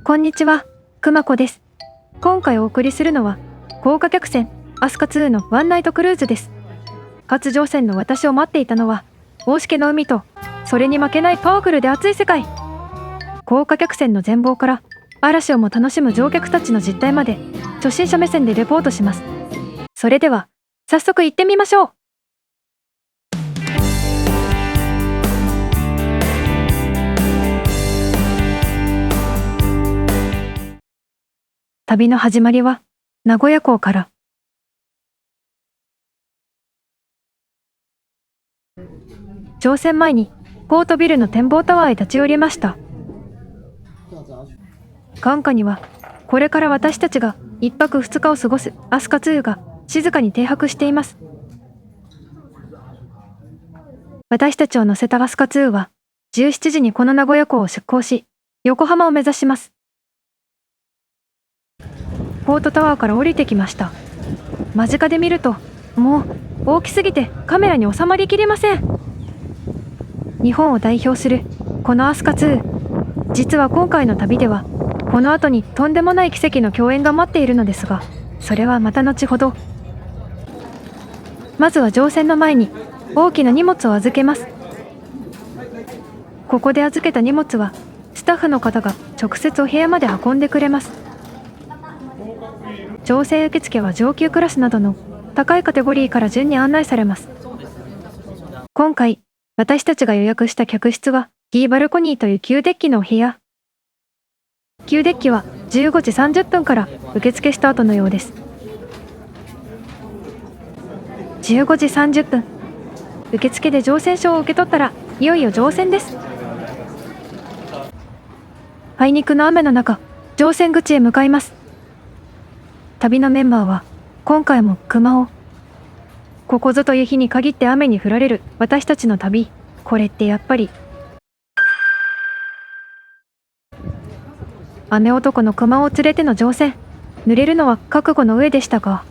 こんにちは、くまこです。今回お送りするのは、豪華客船、アスカ2のワンナイトクルーズです。初乗船の私を待っていたのは、大しけの海と、それに負けないパワフルで熱い世界。豪華客船の全貌から、嵐をも楽しむ乗客たちの実態まで、初心者目線でレポートします。それでは、早速行ってみましょう。旅の始まりは名古屋港から。乗船前にポートビルの展望タワーへ立ち寄りました。眼下にはこれから私たちが一泊二日を過ごすアスカ2が静かに停泊しています。私たちを乗せたアスカ2は17時にこの名古屋港を出港し、横浜を目指します。ポートタワーから降りてきました。間近で見ると、もう大きすぎてカメラに収まりきりません。日本を代表するこのアスカ2、実は今回の旅ではこの後にとんでもない奇跡の共演が待っているのですが、それはまた後ほど。まずは乗船の前に大きな荷物を預けます。ここで預けた荷物はスタッフの方が直接お部屋まで運んでくれます。乗船受付は上級クラスなどの高いカテゴリーから順に案内されます。今回私たちが予約した客室は D バルコニーという旧デッキのお部屋。旧デッキは15時30分から受付スタートのようです。15時30分、受付で乗船証を受け取ったらいよいよ乗船です。あいにくの雨の中、乗船口へ向かいます。旅のメンバーは今回も熊を。ここぞという日に限って雨に降られる私たちの旅。これってやっぱり雨男の熊を連れての乗船。濡れるのは覚悟の上でしたが、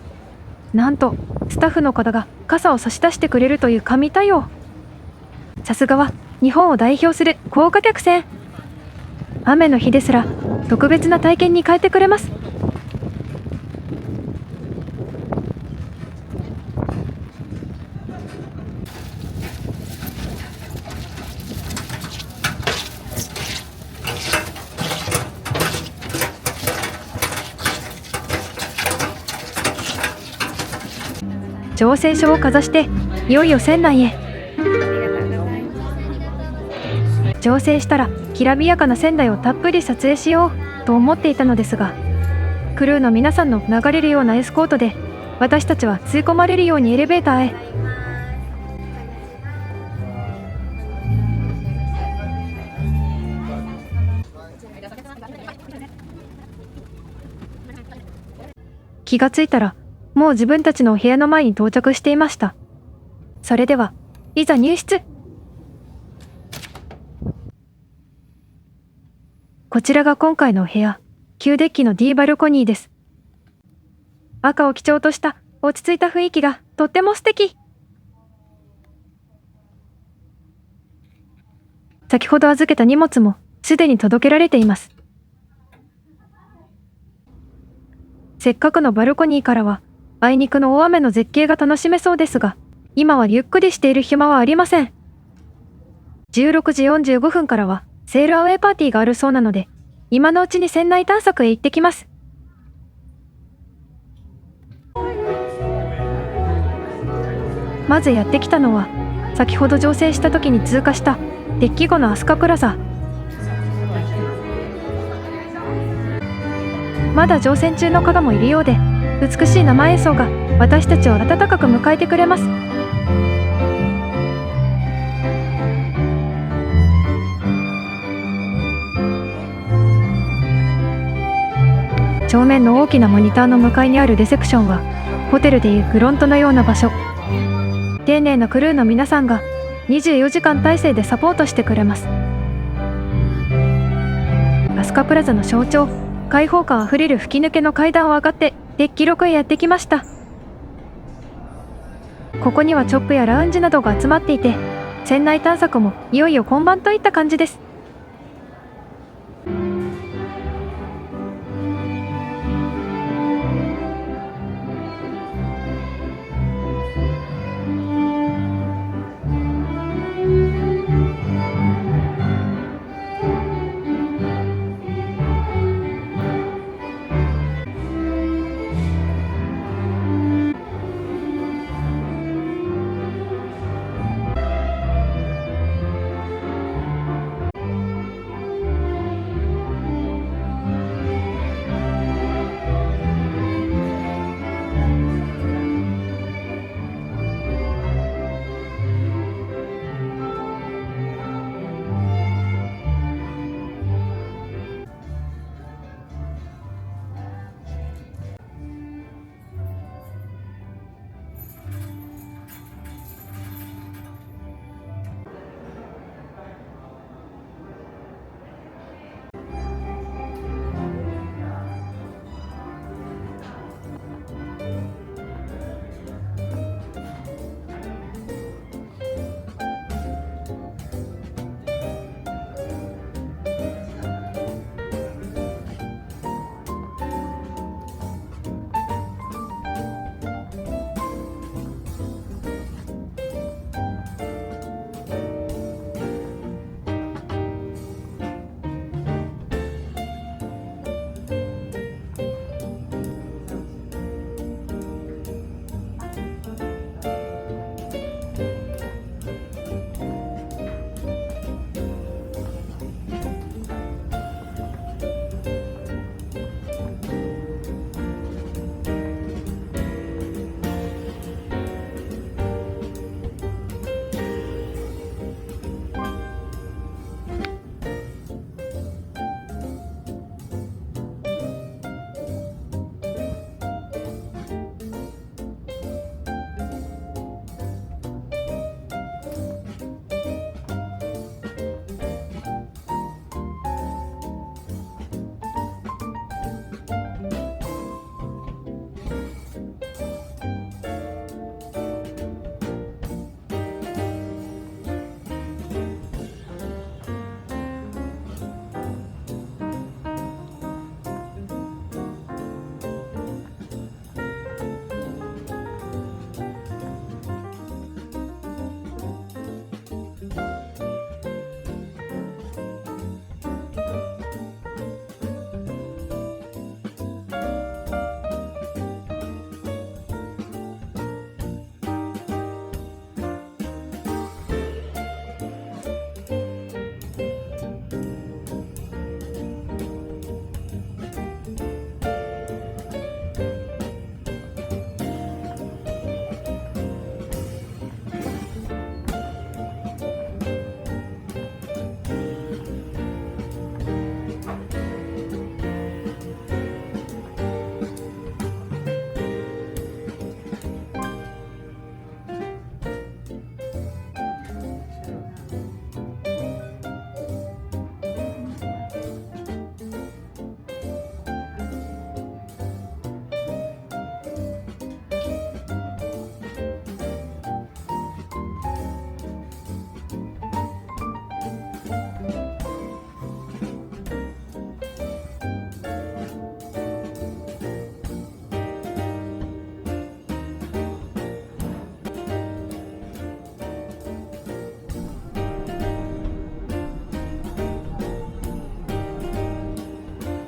なんとスタッフの方が傘を差し出してくれるという神対応。さすがは日本を代表する豪華客船。雨の日ですら特別な体験に変えてくれます。乗船証をかざしていよいよ船内へ。乗船したらきらびやかな船内をたっぷり撮影しようと思っていたのですが、クルーの皆さんの流れるようなエスコートで私たちは吸い込まれるようにエレベーターへ。気がついたらもう自分たちのお部屋の前に到着していました。それではいざ入室。こちらが今回のお部屋、旧デッキの D バルコニーです。赤を基調とした落ち着いた雰囲気がとっても素敵。先ほど預けた荷物もすでに届けられています。せっかくのバルコニーからはあいにくの大雨の絶景が楽しめそうですが、今はゆっくりしている暇はありません。16時45分からはセールアウェイパーティーがあるそうなので、今のうちに船内探索へ行ってきます。まずやってきたのは先ほど乗船した時に通過したデッキ後のアスカプラザ。まだ乗船中の方もいるようで、美しい生演奏が私たちを温かく迎えてくれます。正面の大きなモニターの向かいにあるレセプションはホテルでいうフロントのような場所。丁寧なクルーの皆さんが24時間体制でサポートしてくれます。アスカプラザの象徴、開放感あふれる吹き抜けの階段を上がってデッキ6へやってきました。ここにはチョップやラウンジなどが集まっていて、船内探索もいよいよ本番といった感じです。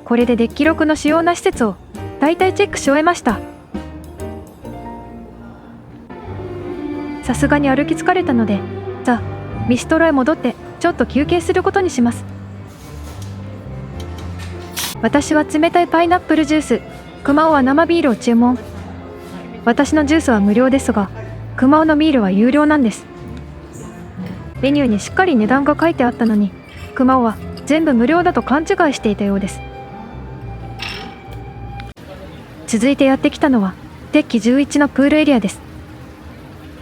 これでデッキ6の主要な施設を大体チェックし終えました。さすがに歩き疲れたので、ザ・ビストロへ戻ってちょっと休憩することにします。私は冷たいパイナップルジュース、熊尾は生ビールを注文。私のジュースは無料ですが、熊尾のビールは有料なんです。メニューにしっかり値段が書いてあったのに、熊尾は全部無料だと勘違いしていたようです。続いてやってきたのはデッキ11のプールエリアです。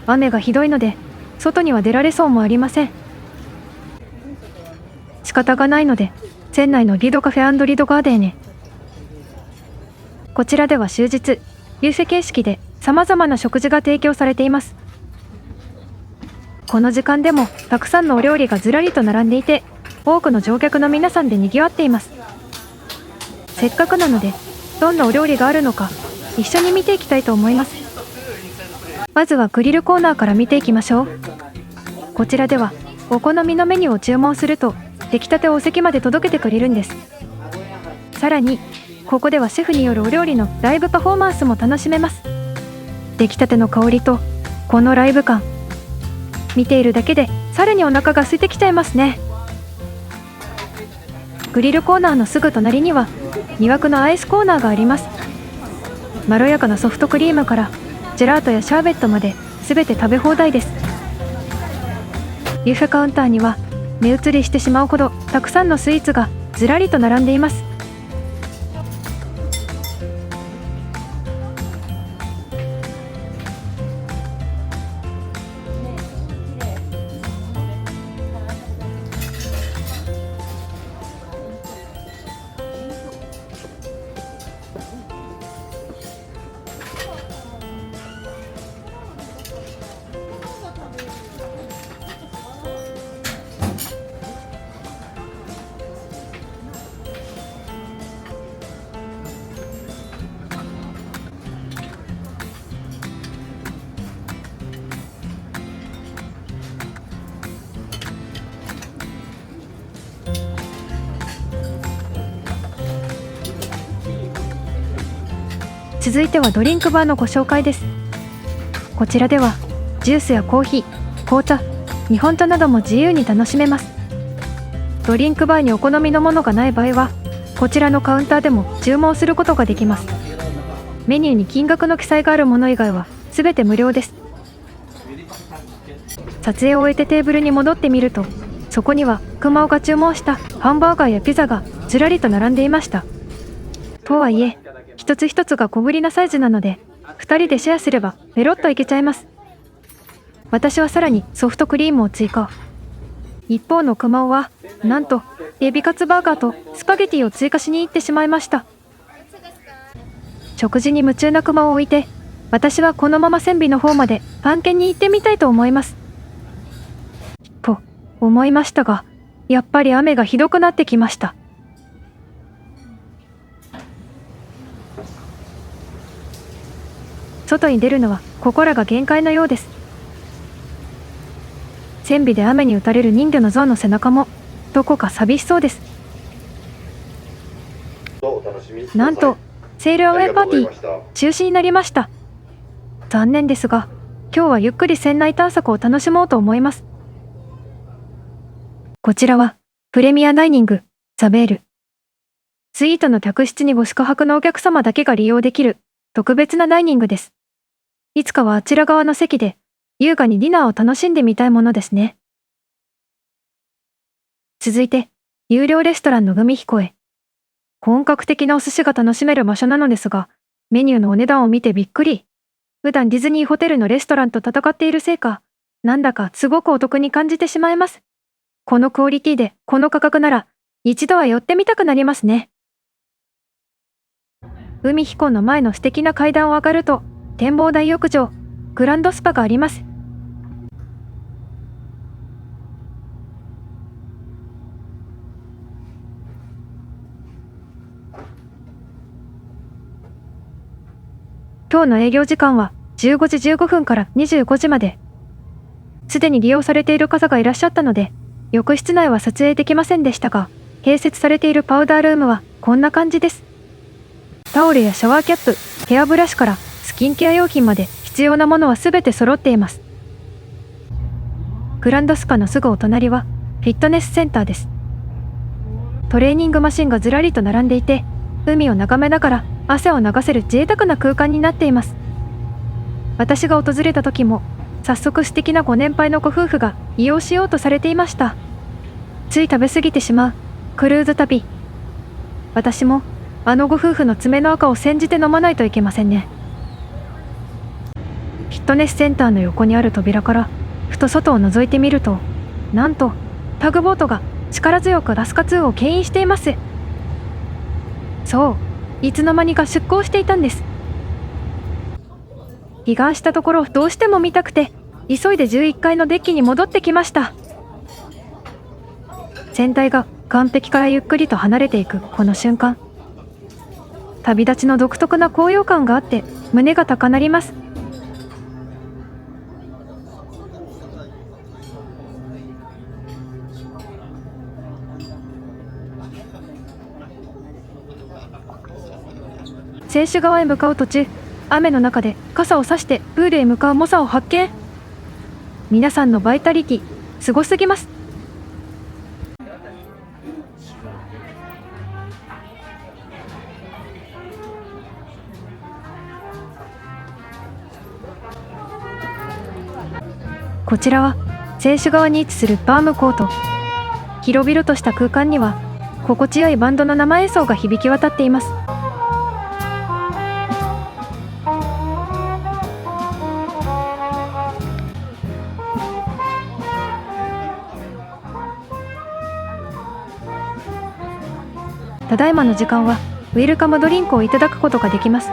雨がひどいので外には出られそうもありません。仕方がないので船内のリドカフェ&リドガーデンへ。こちらでは終日ビュッフェ形式で様々な食事が提供されています。この時間でもたくさんのお料理がずらりと並んでいて、多くの乗客の皆さんで賑わっています。せっかくなのでどんなお料理があるのか一緒に見ていきたいと思います。まずはグリルコーナーから見ていきましょう。こちらではお好みのメニューを注文すると出来たてをお席まで届けてくれるんです。さらにここではシェフによるお料理のライブパフォーマンスも楽しめます。出来たての香りとこのライブ感、見ているだけでさらにお腹が空いてきちゃいますね。グリルコーナーのすぐ隣には魅惑のアイスコーナーがあります。まろやかなソフトクリームからジェラートやシャーベットまで全て食べ放題です。ビュッフェカウンターには目移りしてしまうほどたくさんのスイーツがずらりと並んでいます。続いてはドリンクバーのご紹介です。こちらではジュースやコーヒー、紅茶、日本茶なども自由に楽しめます。ドリンクバーにお好みのものがない場合はこちらのカウンターでも注文することができます。メニューに金額の記載があるもの以外は全て無料です。撮影を終えてテーブルに戻ってみると、そこには熊尾が注文したハンバーガーやピザがずらりと並んでいました。とはいえ一つ一つが小ぶりなサイズなので2人でシェアすればペロッといけちゃいます。私はさらにソフトクリームを追加。一方の熊尾はなんとエビカツバーガーとスパゲティを追加しに行ってしまいました。食事に夢中な熊を置いて私はこのまま船尾の方まで探検に行ってみたいと思います。と思いましたが、やっぱり雨がひどくなってきました。外に出るのはここらが限界のようです。船尾で雨に打たれる人魚の像の背中もどこか寂しそうです。なんとセールアウェイパーティー中止になりました。残念ですが今日はゆっくり船内探索を楽しもうと思います。こちらはプレミアダイニングザベール。スイートの客室にご宿泊のお客様だけが利用できる特別なダイニングです。いつかはあちら側の席で優雅にディナーを楽しんでみたいものですね。続いて有料レストランの海彦へ。本格的なお寿司が楽しめる場所なのですが、メニューのお値段を見てびっくり。普段ディズニーホテルのレストランと戦っているせいか、なんだかすごくお得に感じてしまいます。このクオリティでこの価格なら一度は寄ってみたくなりますね。海彦の前の素敵な階段を上がると展望台浴場、グランドスパがあります。今日の営業時間は15時15分から25時まで。すでに利用されている方がいらっしゃったので、浴室内は撮影できませんでしたが、併設されているパウダールームはこんな感じです。タオルやシャワーキャップ、ヘアブラシからスキンケア用品まで必要なものはすべて揃っています。グランドスパのすぐお隣はフィットネスセンターです。トレーニングマシンがずらりと並んでいて、海を眺めながら汗を流せる贅沢な空間になっています。私が訪れた時も早速素敵なご年配のご夫婦が利用しようとされていました。つい食べ過ぎてしまうクルーズ旅。私もあのご夫婦の爪の赤を煎じて飲まないといけませんね。フィットネスセンターの横にある扉からふと外を覗いてみると、なんとタグボートが力強くラスカツーを牽引しています。そう、いつの間にか出港していたんです。離岸したところどうしても見たくて、急いで11階のデッキに戻ってきました。船体が岸壁からゆっくりと離れていくこの瞬間、旅立ちの独特な高揚感があって胸が高鳴ります。選手側へ向かう途中、雨の中で傘を差してプールへ向かう猛者を発見。皆さんのバイタリティすごすぎます。こちらは選手側に位置するバームコート。広々とした空間には心地よいバンドの生演奏が響き渡っています。ただいまの時間はウェルカムドリンクをいただくことができます。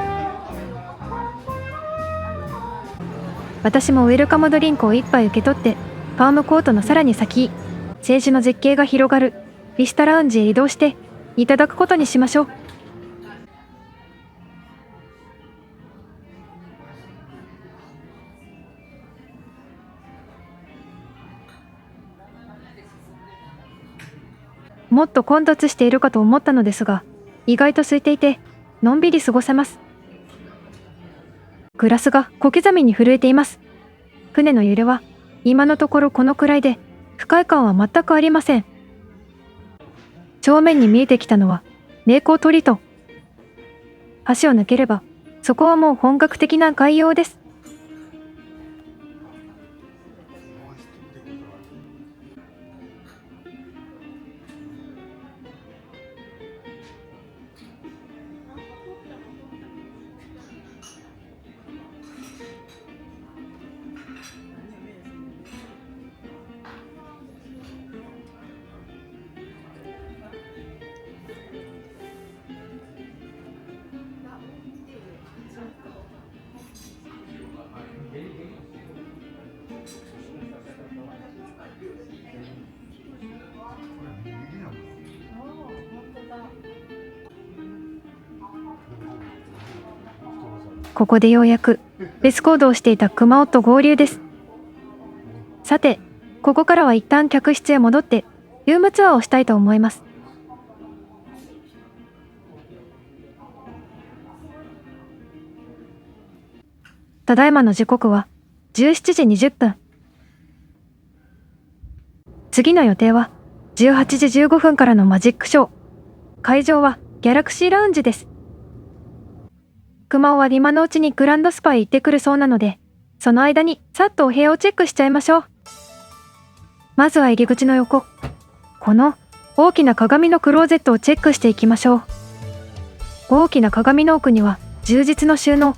私もウェルカムドリンクを一杯受け取って、ファームコートのさらに先、選手の絶景が広がるビスタラウンジへ移動していただくことにしましょう。もっと混雑しているかと思ったのですが、意外と空いていてのんびり過ごせます。グラスが小刻みに震えています。船の揺れは今のところこのくらいで不快感は全くありません。正面に見えてきたのはメーコートリト。橋を抜ければそこはもう本格的な外洋です。ここでようやく別行動をしていたクマオと合流です。さて、ここからは一旦客室へ戻ってルームツアーをしたいと思います。ただいまの時刻は17時20分。次の予定は18時15分からのマジックショー。会場はギャラクシーラウンジです。クマオは今のうちにグランドスパへ行ってくるそうなので、その間にさっとお部屋をチェックしちゃいましょう。まずは入り口の横、この大きな鏡のクローゼットをチェックしていきましょう。大きな鏡の奥には充実の収納。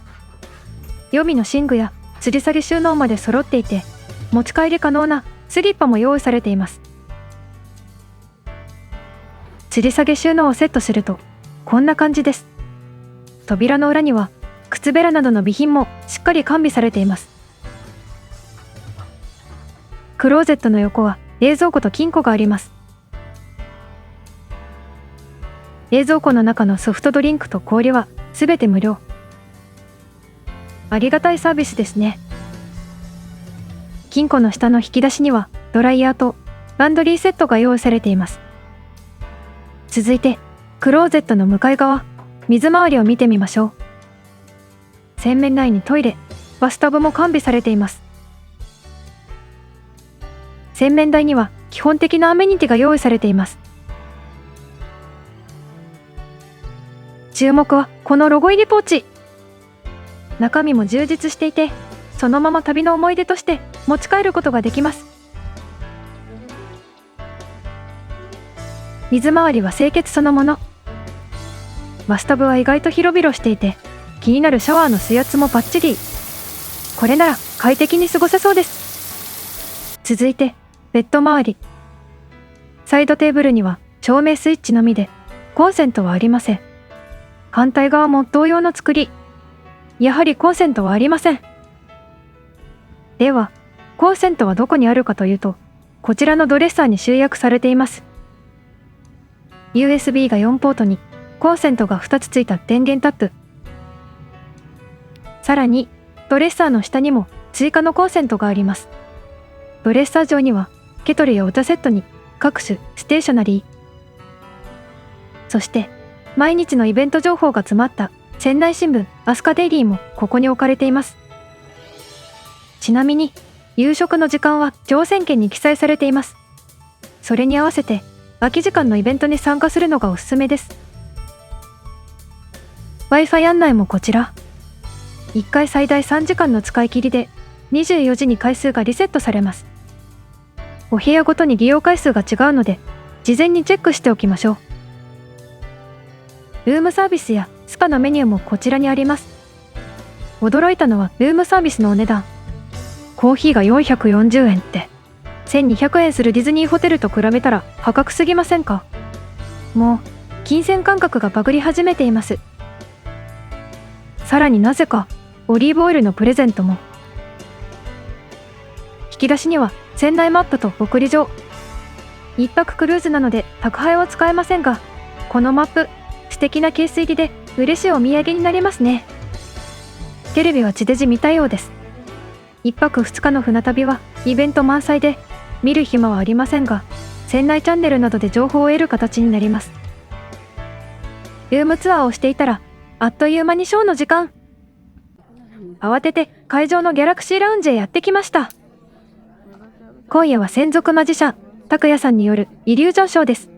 予備の寝具や吊り下げ収納まで揃っていて、持ち帰り可能なスリッパも用意されています。吊り下げ収納をセットするとこんな感じです。扉の裏には靴べらなどの備品もしっかり完備されています。クローゼットの横は冷蔵庫と金庫があります。冷蔵庫の中のソフトドリンクと氷はすべて無料。ありがたいサービスですね。金庫の下の引き出しにはドライヤーとランドリーセットが用意されています。続いてクローゼットの向かい側、水回りを見てみましょう。洗面台にトイレ、バスタブも完備されています。洗面台には基本的なアメニティが用意されています。注目はこのロゴ入りポーチ。中身も充実していて、そのまま旅の思い出として持ち帰ることができます。水回りは清潔そのもの。バスタブは意外と広々していて、気になるシャワーの水圧もバッチリ。これなら快適に過ごせそうです。続いて、ベッド周り。サイドテーブルには照明スイッチのみで、コンセントはありません。反対側も同様の作り。やはりコンセントはありません。では、コンセントはどこにあるかというと、こちらのドレッサーに集約されています。USB が4ポートに、コンセントが2つついた電源タップ。さらに、ドレッサーの下にも追加のコンセントがあります。ドレッサー上には、ケトルやお茶セットに各種ステーショナリー。そして、毎日のイベント情報が詰まった仙台新聞アスカデイリーもここに置かれています。ちなみに、夕食の時間は乗船券に記載されています。それに合わせて、空き時間のイベントに参加するのがおすすめです。Wi-Fi 案内もこちら。1回最大3時間の使い切りで、24時に回数がリセットされます。お部屋ごとに利用回数が違うので、事前にチェックしておきましょう。ルームサービスやスパのメニューもこちらにあります。驚いたのはルームサービスのお値段。コーヒーが440円って、1200円するディズニーホテルと比べたら破格すぎませんか？もう、金銭感覚がバグり始めています。さらになぜか、オリーブオイルのプレゼントも。引き出しには船内マップと送り状。一泊クルーズなので宅配は使えませんが、このマップ、素敵なケース入りで嬉しいお土産になりますね。テレビは地デジ見たようです。一泊二日の船旅はイベント満載で、見る暇はありませんが、船内チャンネルなどで情報を得る形になります。ルームツアーをしていたら、あっという間にショーの時間。慌てて会場のギャラクシーラウンジへやってきました。今夜は専属マジシャン、拓也さんによるイリュージョンショーです。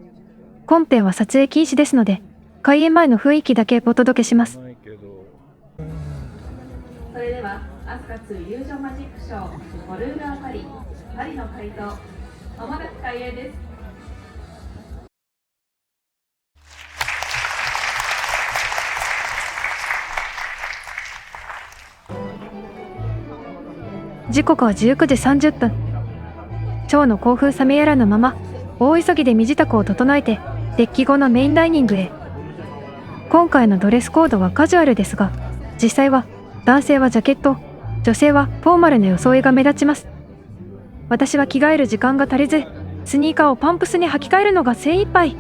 本編は撮影禁止ですので、開演前の雰囲気だけお届けします。それでは、アスカ2イリュージョンマジックショー、モルーガーパリ、パリの怪盗、まもなく開演です。時刻は19時30分。蝶の興奮冷めやらぬまま、大急ぎで身支度を整えて、デッキ後のメインダイニングへ。今回のドレスコードはカジュアルですが、実際は男性はジャケット、女性はフォーマルな装いが目立ちます。私は着替える時間が足りず、スニーカーをパンプスに履き替えるのが精一杯。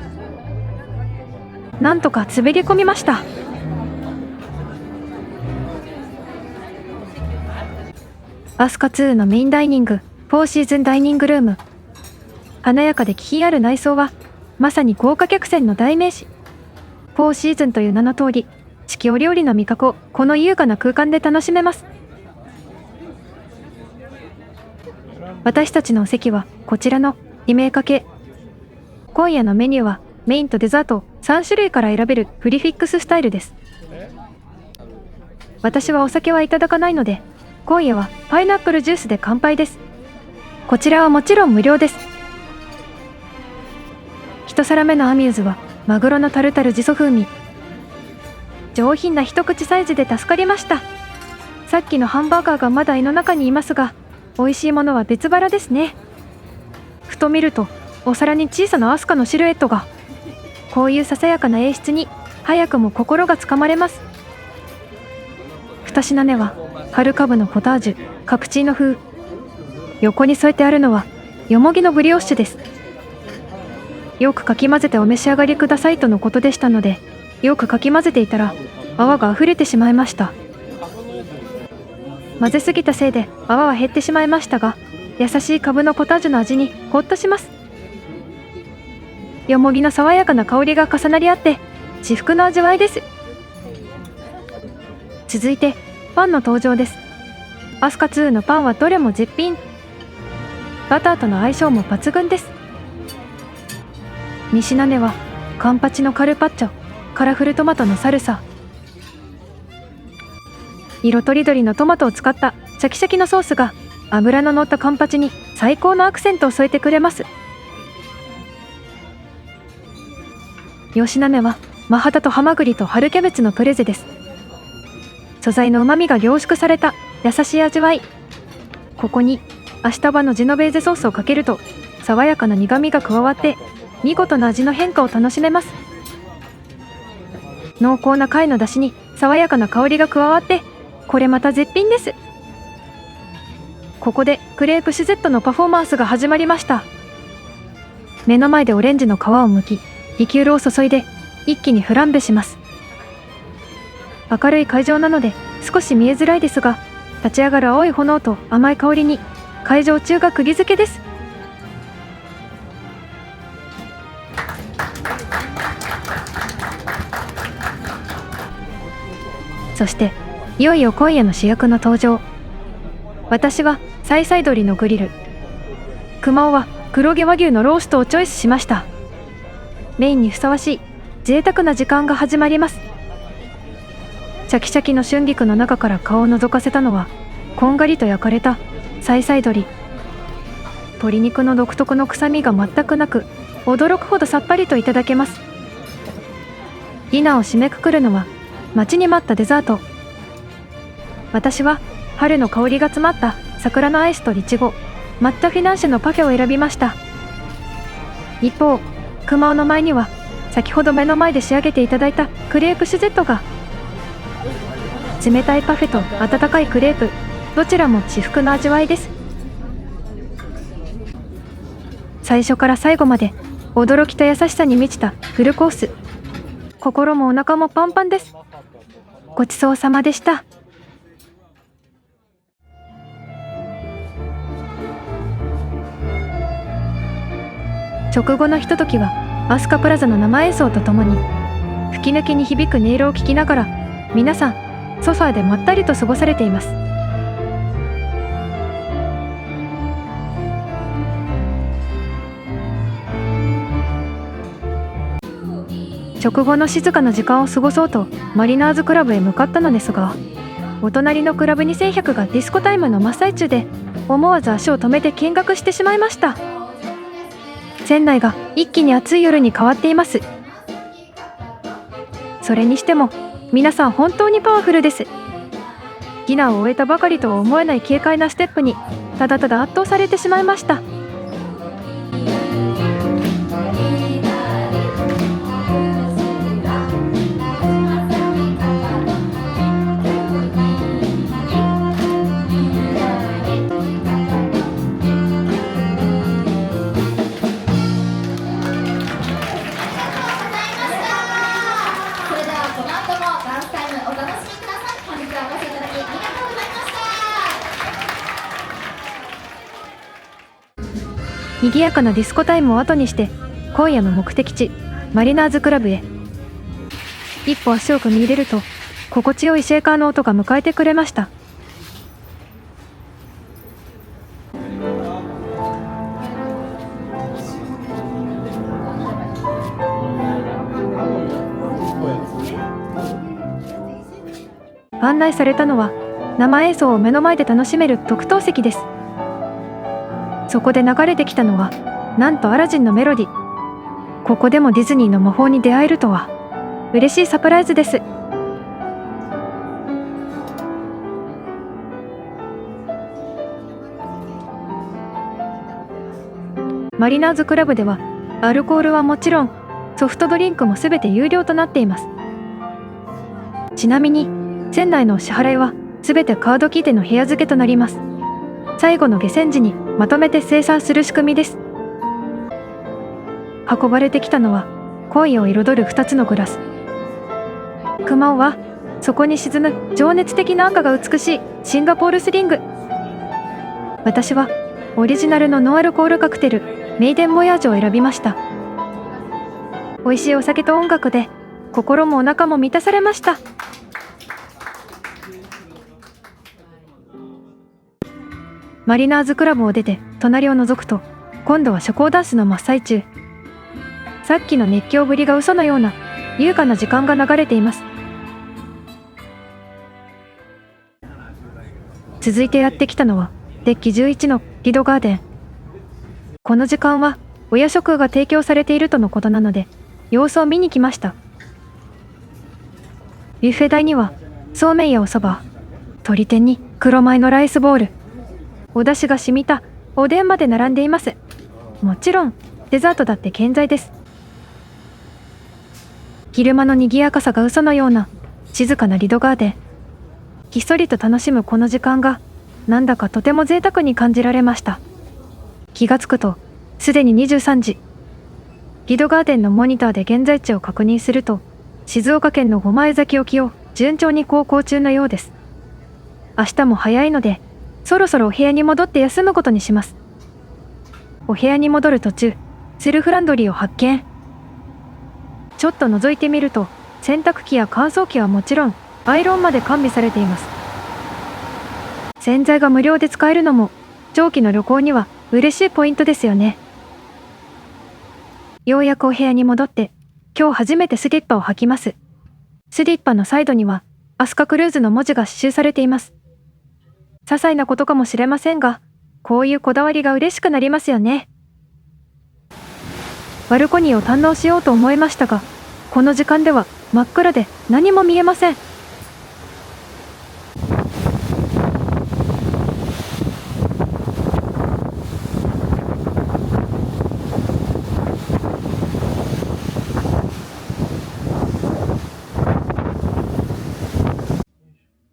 なんとか滑り込みました。アスカ2のメインダイニング、4シーズンダイニングルーム。華やかで気品ある内装は、まさに豪華客船の代名詞。4シーズンという名の通り、四季折々の味覚をこの優雅な空間で楽しめます。私たちのお席はこちらの2名掛け。今夜のメニューはメインとデザート3種類から選べるプリフィックススタイルです。私はお酒はいただかないので、今夜はパイナップルジュースで乾杯です。こちらはもちろん無料です。一皿目のアミューズはマグロのタルタルジソ風味。上品な一口サイズで助かりました。さっきのハンバーガーがまだ胃の中にいますが、美味しいものは別腹ですね。ふと見るとお皿に小さなアスカのシルエットが。こういうささやかな演出に早くも心がつかまれます。二品目は春カブのポタージュカプチーノ風。横に添えてあるのはよもぎのブリオッシュです。よくかき混ぜてお召し上がりくださいとのことでしたので、よくかき混ぜていたら泡が溢れてしまいました。混ぜすぎたせいで泡は減ってしまいましたが、優しいカブのポタージュの味にほっとします。よもぎの爽やかな香りが重なり合って至福の味わいです。続いてパンの登場です。アスカ2のパンはどれも絶品。バターとの相性も抜群です。2品目はカンパチのカルパッチョ、カラフルトマトのサルサ。色とりどりのトマトを使ったシャキシャキのソースが脂の乗ったカンパチに最高のアクセントを添えてくれます。4品目はマハタとハマグリと春キャベツのプレゼです。素材の旨味が凝縮された優しい味わい。ここにアシタバのジェノベーゼソースをかけると爽やかな苦味が加わって見事な味の変化を楽しめます。濃厚な貝の出汁に爽やかな香りが加わってこれまた絶品です。ここでクレープシュゼットのパフォーマンスが始まりました。目の前でオレンジの皮を剥きリキュールを注いで一気にフランベします。明るい会場なので少し見えづらいですが、立ち上がる青い炎と甘い香りに会場中が釘付けです。そしていよいよ今夜の主役の登場。私はサイサイ鶏のグリル、熊尾は黒毛和牛のローストをチョイスしました。メインにふさわしい贅沢な時間が始まります。シャキシャキの春菊の中から顔を覗かせたのはこんがりと焼かれたサイサイ鶏。鶏肉の独特の臭みが全くなく驚くほどさっぱりといただけます。ディナーを締めくくるのは待ちに待ったデザート。私は春の香りが詰まった桜のアイスとリチゴ、抹茶フィナンシェのパフェを選びました。一方、熊尾の前には先ほど目の前で仕上げていただいたクレープシュゼットが。冷たいパフェと温かいクレープ、どちらも至福の味わいです。最初から最後まで驚きと優しさに満ちたフルコース。心もお腹もパンパンです。ごちそうさまでした。直後のひとときはアスカプラザの生演奏とともに吹き抜けに響く音色を聞きながら皆さんソファーでまったりと過ごされています。直後の静かな時間を過ごそうとマリナーズクラブへ向かったのですが、お隣のクラブ2100がディスコタイムの真っ最中で思わず足を止めて見学してしまいました。船内が一気に暑い夜に変わっています。それにしても皆さん本当にパワフルです。ディナーを終えたばかりとは思えない軽快なステップにただただ圧倒されてしまいました。賑やかなディスコタイムを後にして今夜の目的地マリナーズクラブへ一歩足を踏み入れると心地よいシェーカーの音が迎えてくれました。案内されたのは生演奏を目の前で楽しめる特等席です。そこで流れてきたのはなんとアラジンのメロディ。ここでもディズニーの魔法に出会えるとは嬉しいサプライズです。マリナーズクラブではアルコールはもちろんソフトドリンクもすべて有料となっています。ちなみに船内のお支払いはすべてカードキーでの部屋付けとなります。最後の下船時にまとめて精算する仕組みです。運ばれてきたのは今夜を彩る2つのグラス。熊尾はそこに沈む情熱的な赤が美しいシンガポールスリング。私はオリジナルのノンアルコールカクテルメイデンボヤージュを選びました。美味しいお酒と音楽で心もお腹も満たされました。マリナーズクラブを出て隣を覗くと、今度は社交ダンスの真っ最中。さっきの熱狂ぶりが嘘のような優雅な時間が流れています。続いてやってきたのはデッキ11のリドガーデン。この時間はお夜食が提供されているとのことなので、様子を見に来ました。ビュッフェ台にはそうめんやおそば、鶏天に黒米のライスボール、お出汁が染みたおでんまで並んでいます。もちろんデザートだって健在です。昼間の賑やかさが嘘のような静かなリドガーデン。ひっそりと楽しむこの時間がなんだかとても贅沢に感じられました。気がつくとすでに23時。リドガーデンのモニターで現在地を確認すると、静岡県の御前崎沖を順調に航行中のようです。明日も早いのでそろそろお部屋に戻って休むことにします。お部屋に戻る途中、セルフランドリーを発見。ちょっと覗いてみると、洗濯機や乾燥機はもちろんアイロンまで完備されています。洗剤が無料で使えるのも長期の旅行には嬉しいポイントですよね。ようやくお部屋に戻って、今日初めてスリッパを履きます。スリッパのサイドにはアスカクルーズの文字が刺繍されています。些細なことかもしれませんが、こういうこだわりが嬉しくなりますよね。バルコニーを堪能しようと思いましたが、この時間では真っ暗で何も見えません。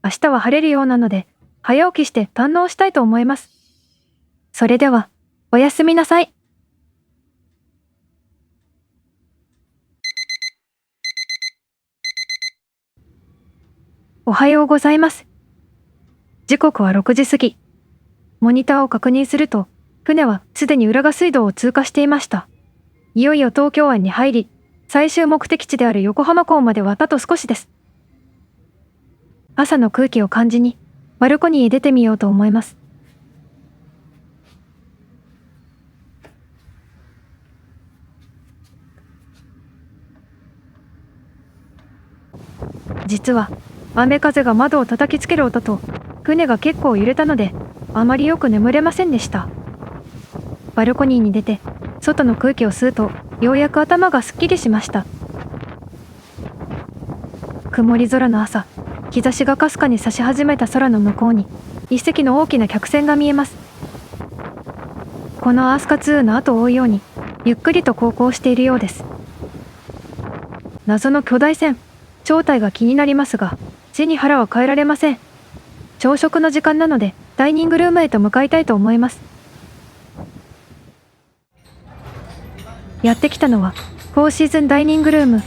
明日は晴れるようなので、早起きして堪能したいと思います。それでは、おやすみなさい。おはようございます。時刻は6時過ぎ。モニターを確認すると、船はすでに浦賀水道を通過していました。いよいよ東京湾に入り、最終目的地である横浜港まではあと少しです。朝の空気を感じに、バルコニーへ出てみようと思います。実は、雨風が窓を叩きつける音と、船が結構揺れたので、あまりよく眠れませんでした。バルコニーに出て、外の空気を吸うと、ようやく頭がすっきりしました。曇り空の朝、日差しがかすかに差し始めた空の向こうに、一隻の大きな客船が見えます。このアースカ2の後を追うように、ゆっくりと航行しているようです。謎の巨大船、正体が気になりますが、背に腹は変えられません。朝食の時間なので、ダイニングルームへと向かいたいと思います。やってきたのは、フォーシーズンダイニングルーム。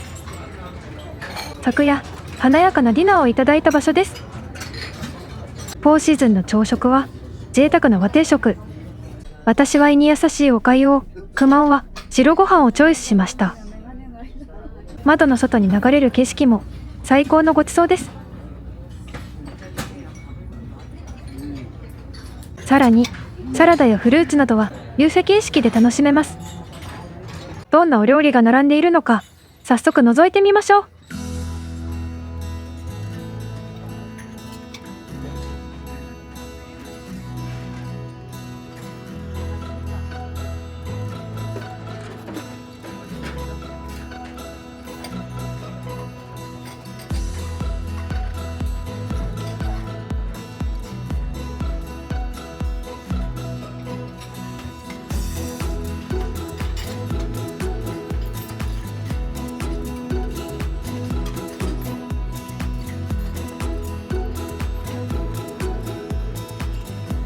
昨夜、華やかなディナーをいただいた場所です。フォーシーズンの朝食は、贅沢な和定食。私は胃に優しいお粥を、クマオは白ご飯をチョイスしました。窓の外に流れる景色も、最高のごちそうです。さらに、サラダやフルーツなどはビュッフェ形式で楽しめます。どんなお料理が並んでいるのか、早速覗いてみましょう。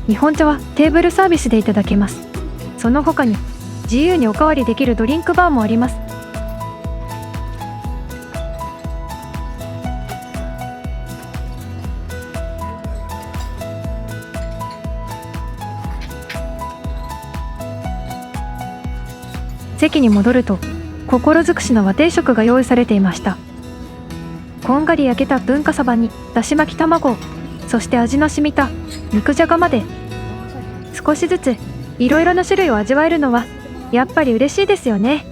日本茶はテーブルサービスでいただけます。その他に自由におかわりできるドリンクバーもあります。席に戻ると心尽くしの和定食が用意されていました。こんがり焼けた文化そばにだし巻き卵、そして味の染みた肉じゃがまで、少しずついろいろな種類を味わえるのはやっぱり嬉しいですよね。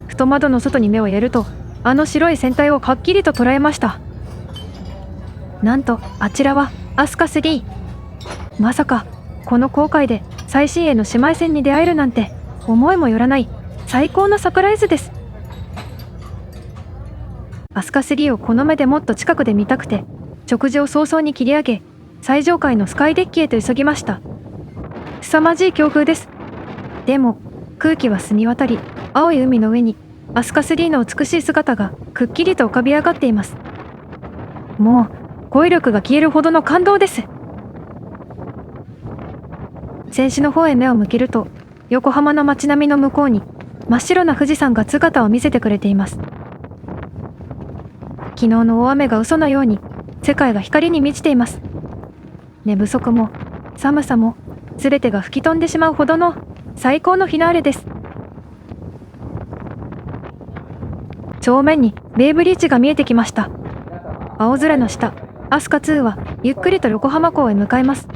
ふと窓の外に目をやると、あの白い船体をはっきりと捉えました。なんとあちらはアスカ3。まさかこの航海で最新鋭の姉妹船に出会えるなんて思いもよらない最高のサプライズです。アスカ3をこの目でもっと近くで見たくて、食事を早々に切り上げ、最上階のスカイデッキへと急ぎました。凄まじい強風です。でも空気は澄み渡り、青い海の上にアスカ3の美しい姿がくっきりと浮かび上がっています。もう語彙力が消えるほどの感動です。船首の方へ目を向けると、横浜の街並みの向こうに真っ白な富士山が姿を見せてくれています。昨日の大雨が嘘のように世界が光に満ちています。寝不足も寒さも全てが吹き飛んでしまうほどの最高のフィナーレです。正面にベイブリッジが見えてきました。青空の下、アスカ2はゆっくりと横浜港へ向かいます。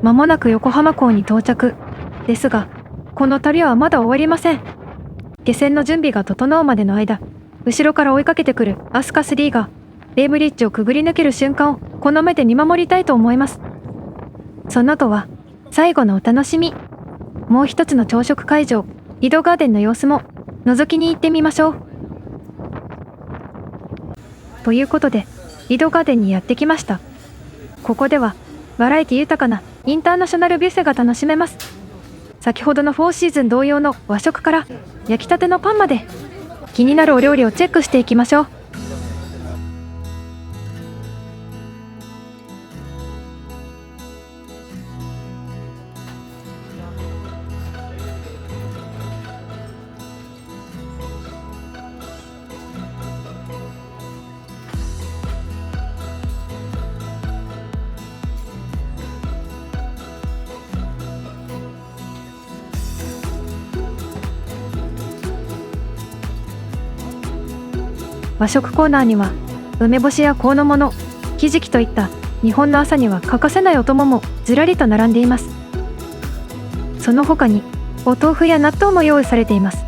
間もなく横浜港に到着ですが、この旅はまだ終わりません。下船の準備が整うまでの間、後ろから追いかけてくるアスカ3がベイブリッジをくぐり抜ける瞬間をこの目で見守りたいと思います。その後は最後のお楽しみ、もう一つの朝食会場、リドガーデンの様子も覗きに行ってみましょう。ということでリドガーデンにやってきました。ここではバラエティ豊かなインターナショナルビュッフェが楽しめます。先ほどの4シーズン同様の和食から焼きたてのパンまで、気になるお料理をチェックしていきましょう。和食コーナーには梅干しや香の物、ひじきといった日本の朝には欠かせないお供もずらりと並んでいます。その他にお豆腐や納豆も用意されています。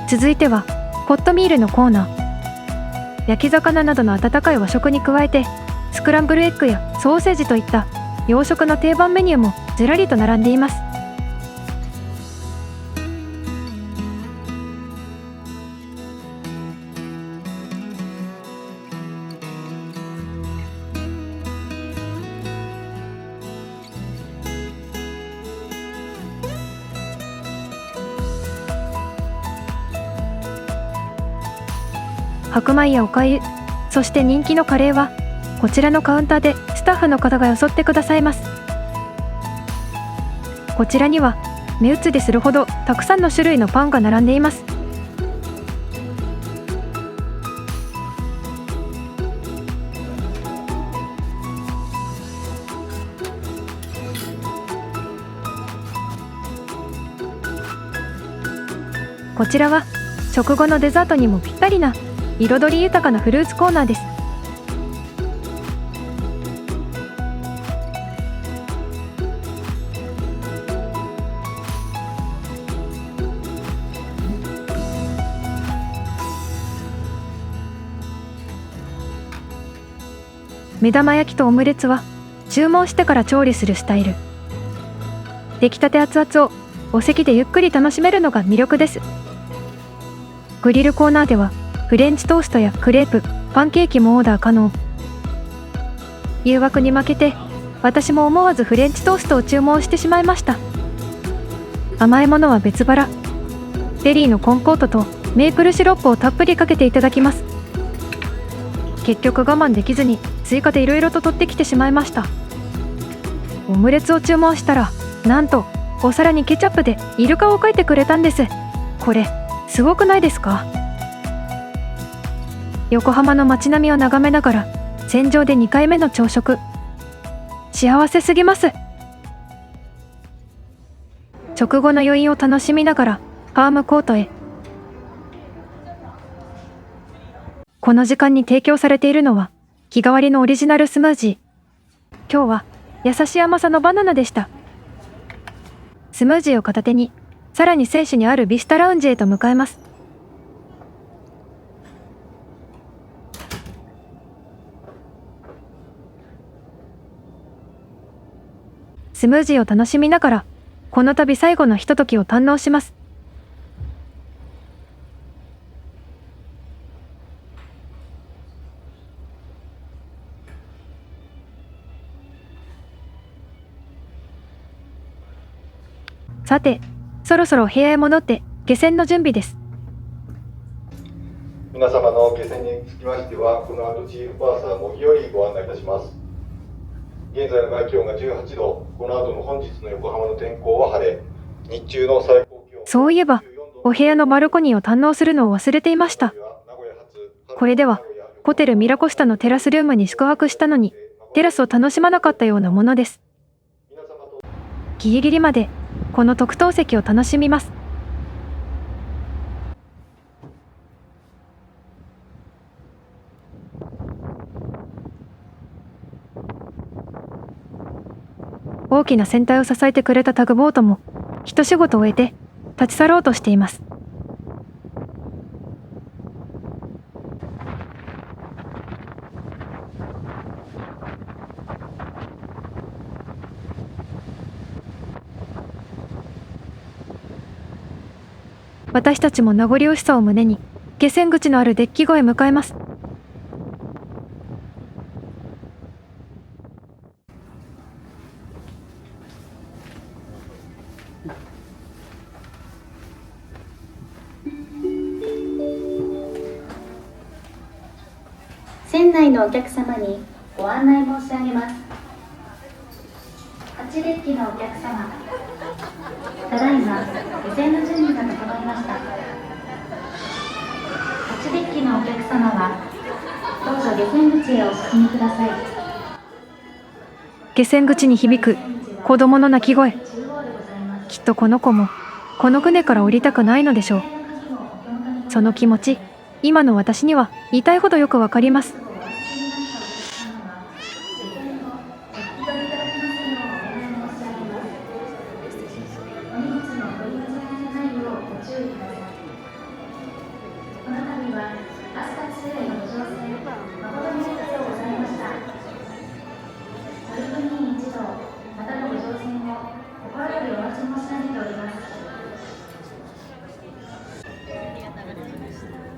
続いてはホットミールのコーナー。焼き魚などの温かい和食に加えて、スクランブルエッグやソーセージといった洋食の定番メニューもずらりと並んでいます。白米やおかゆ、そして人気のカレーはこちらのカウンターでスタッフの方がよそってくださいます。こちらには目移りするほどたくさんの種類のパンが並んでいます。こちらは食後のデザートにもぴったりな彩り豊かなフルーツコーナーです。目玉焼きとオムレツは注文してから調理するスタイル。出来たて熱々をお席でゆっくり楽しめるのが魅力です。グリルコーナーではフレンチトーストやクレープ、パンケーキもオーダー可能。誘惑に負けて私も思わずフレンチトーストを注文してしまいました。甘いものは別腹。ベリーのコンポートとメープルシロップをたっぷりかけていただきます。結局我慢できずに追加でいろいろと取ってきてしまいました。オムレツを注文したら、なんとお皿にケチャップでイルカを描いてくれたんです。これすごくないですか？横浜の街並みを眺めながら船上で2回目の朝食。幸せすぎます。直後の余韻を楽しみながらファームコートへ。この時間に提供されているのは日替わりのオリジナルスムージー。今日は優しい甘さのバナナでした。スムージーを片手にさらに選手にあるビスタラウンジへと向かいます。スムージーを楽しみながらこの度最後のひとときを堪能します。さて、そろそろ部屋へ戻って下船の準備です。皆様の下船につきましては、この後チーフパーサー茂木よりご案内いたします。現在の外気温が18度、この後の本日の横浜の天候は晴れ、日中の最高気温。そういえば、お部屋のバルコニーを堪能するのを忘れていました。これでは、ホテルミラコスタのテラスルームに宿泊したのに、テラスを楽しまなかったようなものです。ギリギリまで、この特等席を楽しみます。大きな船体を支えてくれたタグボートも一仕事終えて立ち去ろうとしています。私たちも名残惜しさを胸に下船口のあるデッキ後へ向かいます。船内のお客様にご案内申し上げます。8デッキのお客様、ただいま下船の準備が整いました。8デッキのお客様はどうぞ下船口へお進みください。下船口に響く子供の泣き声。きっとこの子もこの船から降りたくないのでしょう。その気持ち、今の私には痛いほどよくわかります。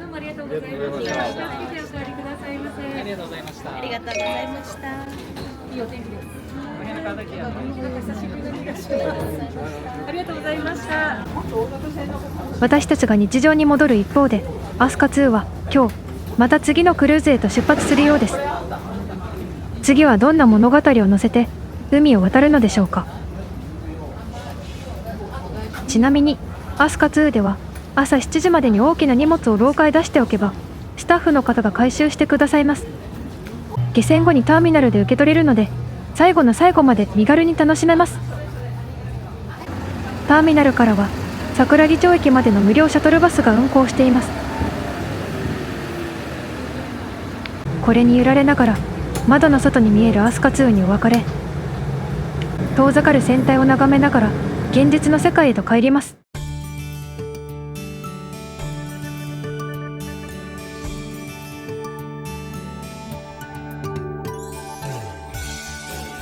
ありがとうございました。気をつけてお帰りくださいませ。ありがとうございました。ありがとうございました。いいお天気です。ありがとうございました。私たちが日常に戻る一方で、アスカ2は今日また次のクルーズへと出発するようです。次はどんな物語を乗せて海を渡るのでしょうか。ちなみにアスカ2では朝7時までに大きな荷物を廊下へ出しておけばスタッフの方が回収してくださいます。下船後にターミナルで受け取れるので最後の最後まで身軽に楽しめます。ターミナルからは桜木町駅までの無料シャトルバスが運行しています。これに揺られながら窓の外に見えるアスカ2にお別れ。遠ざかる船体を眺めながら現実の世界へと帰ります。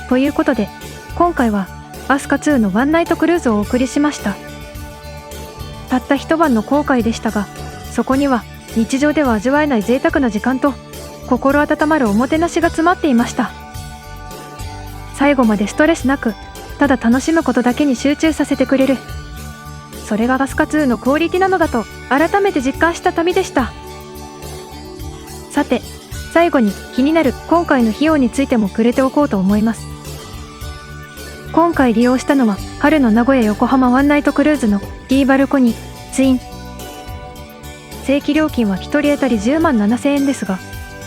ということで、今回はアスカ2のワンナイトクルーズをお送りしました。たった一晩の航海でしたが、そこには日常では味わえない贅沢な時間と心温まるおもてなしが詰まっていました。最後までストレスなく、ただ楽しむことだけに集中させてくれる。それがアスカ2のクオリティなのだと改めて実感した旅でした。さて、最後に気になる今回の費用についても触れておこうと思います。今回利用したのは春の名古屋横浜ワンナイトクルーズの D バルコニーツイン。正規料金は1人当たり10万7000円ですが、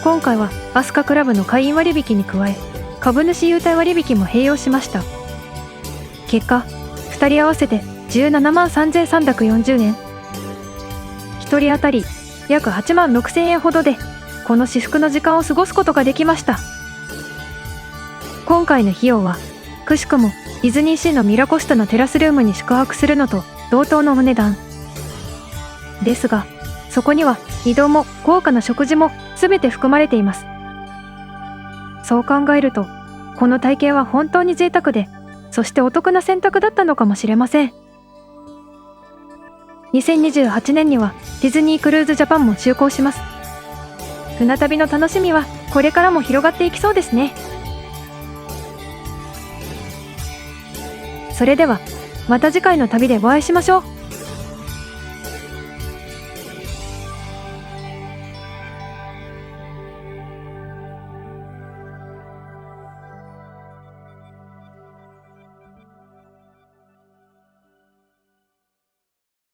今回はアスカクラブの会員割引に加え、株主優待割引も併用しました。結果、2人合わせて17万3340円。1人当たり約8万6000円ほどで、この至福の時間を過ごすことができました。今回の費用は、くしくもディズニーシーのミラコスタのテラスルームに宿泊するのと同等のお値段。ですが、そこには移動も豪華な食事も全て含まれています。そう考えると、この体験は本当に贅沢で、そしてお得な選択だったのかもしれません。2028年にはディズニークルーズジャパンも就航します。船旅の楽しみはこれからも広がっていきそうですね。それではまた次回の旅でお会いしましょう。